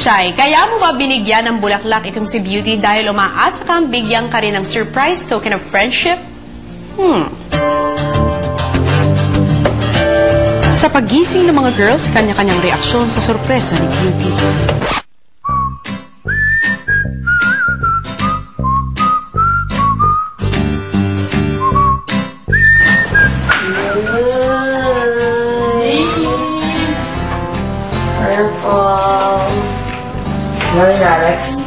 Shai, kaya mo ba binigyan ng bulaklak itong si Beauty dahil umaasa kang bigyan ka rin ng surprise token of friendship? Sa pagising ng mga girls, kanya-kanyang reaksyon sa sorpresa ni Beauty. Morning, Alex.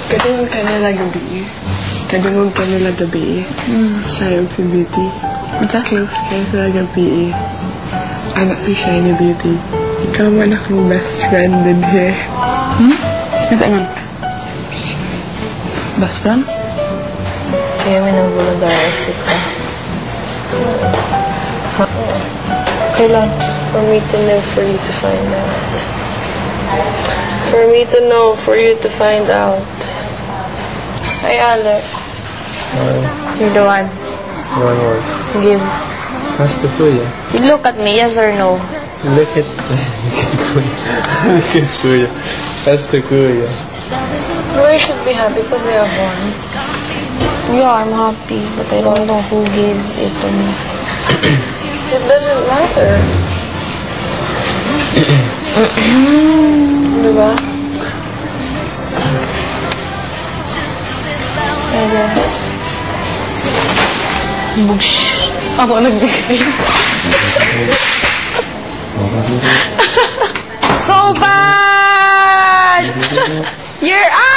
Kadungog ka nila gabi. Kadungog ka nila gabi. Siya si Beauty. Close ka nila gabi. Anak si Shiny Beauty. Ikaw man akong best friend din eh. Ito man. Best friend? Kaya may nabulong exit ka. Kailan? For me to know, for you to find out. For me to know, for you to find out. Hi, Alex. You're the one. One word. Give. That's the Kuya. You look at me, yes or no? Look at Kuya. Look at Kuya. That's the Kuya. Well, you should be happy because I have one. Yeah, I'm happy, but I don't know who gives it to me. It doesn't matter. Diba? I guess. Bugs. Ako nagbigay. So bad! You're bad!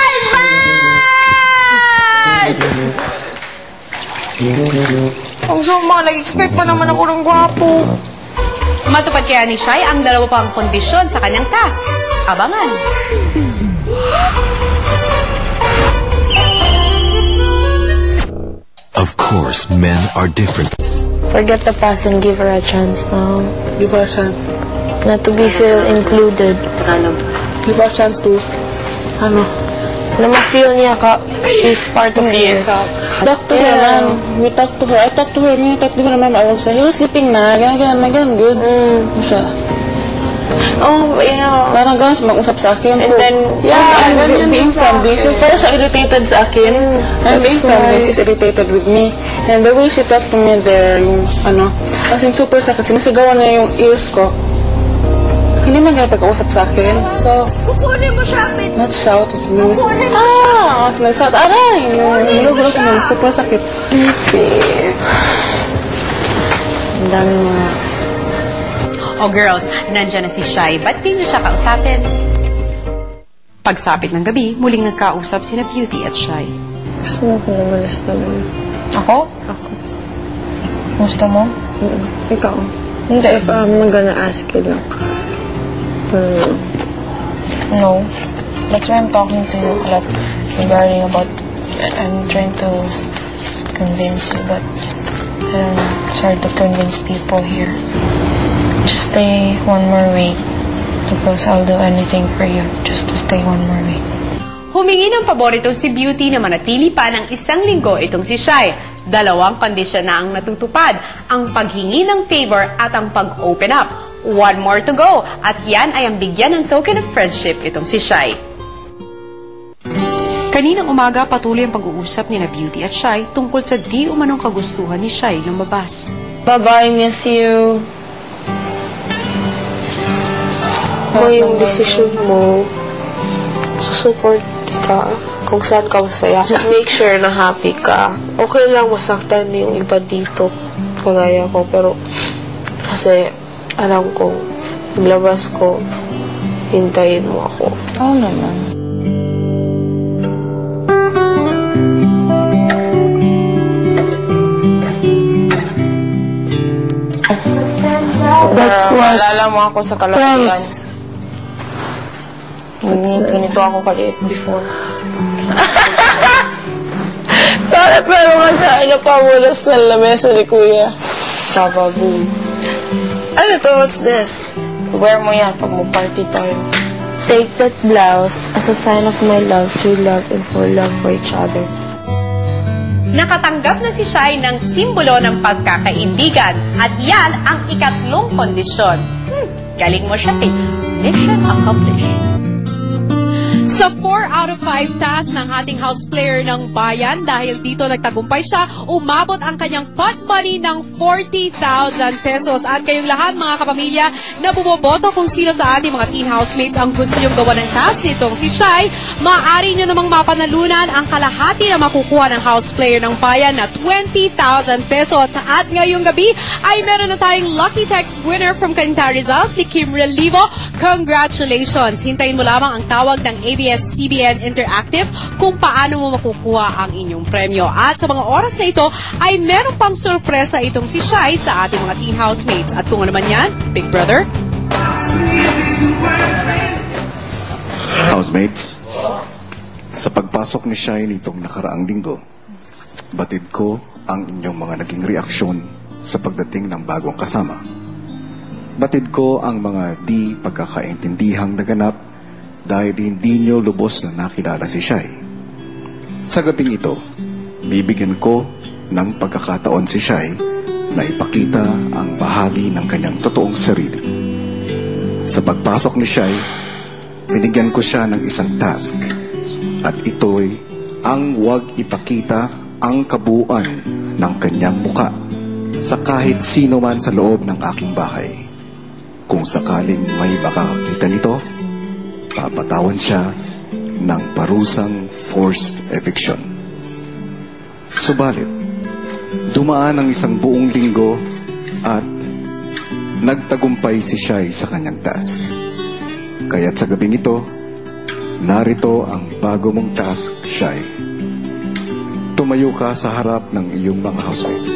Ang sama, nag-expect pa naman ako ng gwapo. Matupad kaya ni Shai ang dalawa pang kondisyon sa kanyang task. Abangan! Of course, men are different. Forget the past and give her a chance now. Give her a chance. Not to be feel included. Give her a chance to, na ma-feel niya ka, she's part of you. Talk to her, man. We talk to her. I talk to her. Me, talk to her, man. I was like, he was sleeping na. Ganun, good. Siya. Oh, yeah. Parang ganun siya mag-usap sa akin. And then, yeah, I'm being friendly. So, parang siya irritated sa akin. I'm being friendly. She's irritated with me. And the way she talked to me there, yung, as in super sakit. Sinisigawan na yung ears ko. Hindi man ganun pagkausap sa akin. So, kukunin mo siya, not shout. It's music. Mas nag-shout. Aray! Nagagulo ko naman. Super sakit. Ang dami mga... O girls, nandyan na si Shai. Ba't di niyo siya kausapin? Pagsapit ng gabi, muling nagkausap sina Beauty at Shai. Gusto mo ko lumalas naman. Ako? Ako. Gusto mo? Ikaw? Hindi, if I'm gonna ask you lang. No. That's why I'm talking to you a lot regarding about... I'm trying to convince you, but I don't know. It's hard to convince people here. Just stay one more week. Tapos I'll do anything for you. Just to stay one more week. Humingi ng pabor itong si Beauty na manatili pa ng 1 linggo itong si Shai. 2 kondisyon na ang natutupad, ang paghingi ng favor at ang pag-open up. 1 more to go, at yan ay ang bigyan ng token of friendship itong si Shai. Kaninang umaga, patuloy ang pag-uusap ni na Beauty at Shai tungkol sa di umanong kagustuhan ni Shai lumabas. Bye-bye, miss you. Kung yung decision mo, susupport ka kung saan ka masaya. Just make sure na happy ka. Okay lang masaktan yung iba dito, kagaya ko, pero kasi alam ko, paglabas ko, hintayin mo ako. Oo naman. Naalala mo ako sa kalakihan. Ganito ako kaliit before. Bakit meron ka sa napamulas ng lamesa ni Kuya? Kababoom. Ano to? What's this? Wear mo yan pag mo party tayo. Take that blouse as a sign of my love, true love, and full love for each other. Nakatanggap na si Shai ng simbolo ng pagkakaibigan at yan ang ikatlong kondisyon. Galing mo siya, mission accomplished. Sa 4 out of 5 task ng ating house player ng bayan, dahil dito nagtagumpay siya, umabot ang kanyang pot money ng 40,000 pesos. At kayong lahat mga kapamilya na bumoboto kung sino sa ating mga teen housemates ang gusto niyong gawa ng task nitong si Shai, maaari niyo namang mapanalunan ang kalahati na makukuha ng house player ng bayan na 20,000 pesos. At ngayong gabi ay meron na tayong lucky text winner from Cainta Rizal, si Kim Relivo. Congratulations! Hintayin mo lamang ang tawag ng ABS-CBN Interactive kung paano mo makukuha ang inyong premyo. At sa mga oras na ito ay meron pang sorpresa itong si Shai sa ating mga teen housemates. At kung ano man yan, Big Brother. Housemates, sa pagpasok ni Shai nitong nakaraang linggo, batid ko ang inyong mga naging reaksyon sa pagdating ng bagong kasama. Batid ko ang mga di pagkakaintindihang naganap dahil hindi nyo lubos na nakilala si Shai. Sa gabing ito, bibigyan ko ng pagkakataon si Shai na ipakita ang bahagi ng kanyang totoong sarili. Sa pagpasok ni Shai, binigyan ko siya ng isang task at ito'y ang huwag ipakita ang kabuuan ng kanyang muka sa kahit sino man sa loob ng aking bahay. Kung sakaling may makakakita nito, papatawan siya ng parusang forced eviction. Subalit, dumaan ang isang buong linggo at nagtagumpay si Shai sa kanyang task. Kaya't sa gabing ito, narito ang bago mong task, Shai. Tumayo ka sa harap ng iyong mga housemates.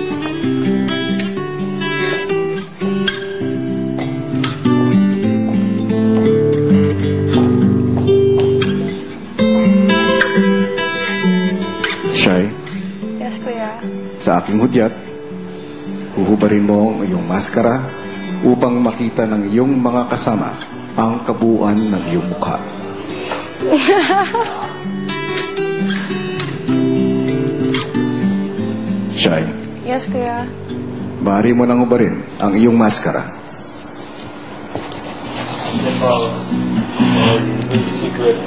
Sa aking hudyat, huhubarin mo ang iyong maskara upang makita ng iyong mga kasama ang kabuuan ng iyong mukha. Shai. Yes, Kuya. Maaari mo nang hubarin ang iyong maskara. Secret.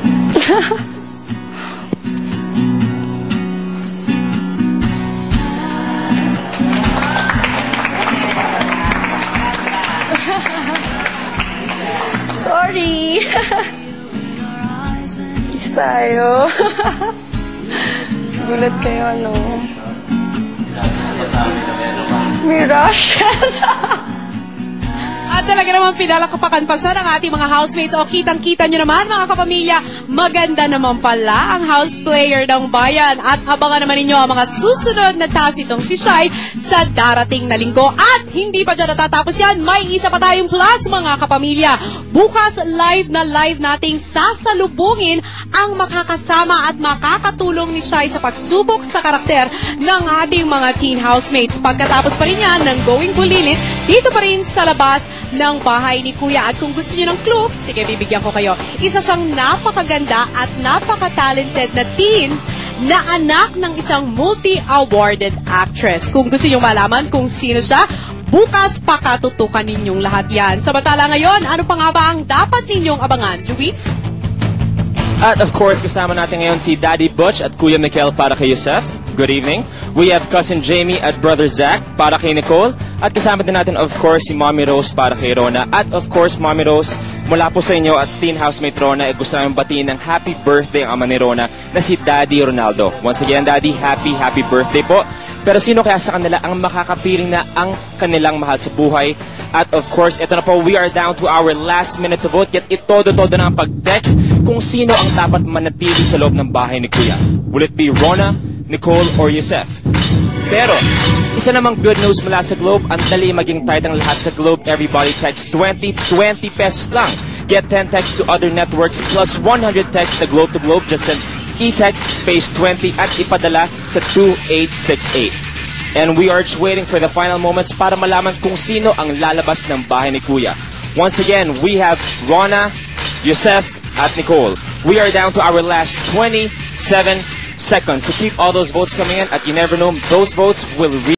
Sorry. Kiss tayo. Gulat kayo, ano? May rashes. At talaga naman pinalakapakan pa siya ng ating mga housemates. O kitang-kita nyo naman mga kapamilya, maganda naman pala ang house player ng bayan. At abangan naman ninyo ang mga susunod na task itong si Shai sa darating na linggo. At hindi pa dyan natatapos yan, may isa pa tayong plus mga kapamilya. Bukas live na live nating sasalubungin ang makakasama at makakatulong ni Shai sa pagsubok sa karakter ng ating mga teen housemates. Pagkatapos pa rin yan ng Going Bulilit, dito pa rin sa labas ng bahay ni Kuya. At kung gusto niyo ng clue, sige, bibigyan ko kayo. Isa siyang napakaganda at napaka-talented na teen na anak ng isang multi-awarded actress. Kung gusto niyo malaman kung sino siya, bukas pakatutukan ninyong lahat yan. Samantala ngayon, ano pa nga ba ang dapat ninyong abangan? Luis? At of course, kasama natin ngayon si Daddy Butch at Kuya Mikel para kay Yusef. Good evening. We have Cousin Jamie at Brother Zach para kay Nicole. At kasama din natin of course si Mommy Rose para kay Rona. At of course, Mommy Rose, mula po sa inyo at teen housemate Rona, gusto namin batiin ng happy birthday ang ama ni Rona na si Daddy Ronaldo. Once again, Daddy, happy birthday po. Pero sino kaya sa kanila ang makakapiling na ang kanilang mahal sa buhay? At of course, ito na po, we are down to our last minute to vote. Yet ito-todo na ang pag-text kung sino ang dapat manatili sa loob ng bahay ni Kuya. Will it be Rona, Nicole, or Yusef? Pero, isa namang good news mula sa Globe, ang dali maging tight ang lahat sa Globe. Everybody text 20 pesos lang. Get 10 texts to other networks plus 100 texts to Globe. Just send e-text space 20 at ipadala sa 2868. And we are just waiting for the final moments para malaman kung sino ang lalabas ng bahay ni Kuya. Once again, we have Rona, Yusef, at Nicole. We are down to our last 27 seconds. So keep all those votes coming in, and you never know, those votes will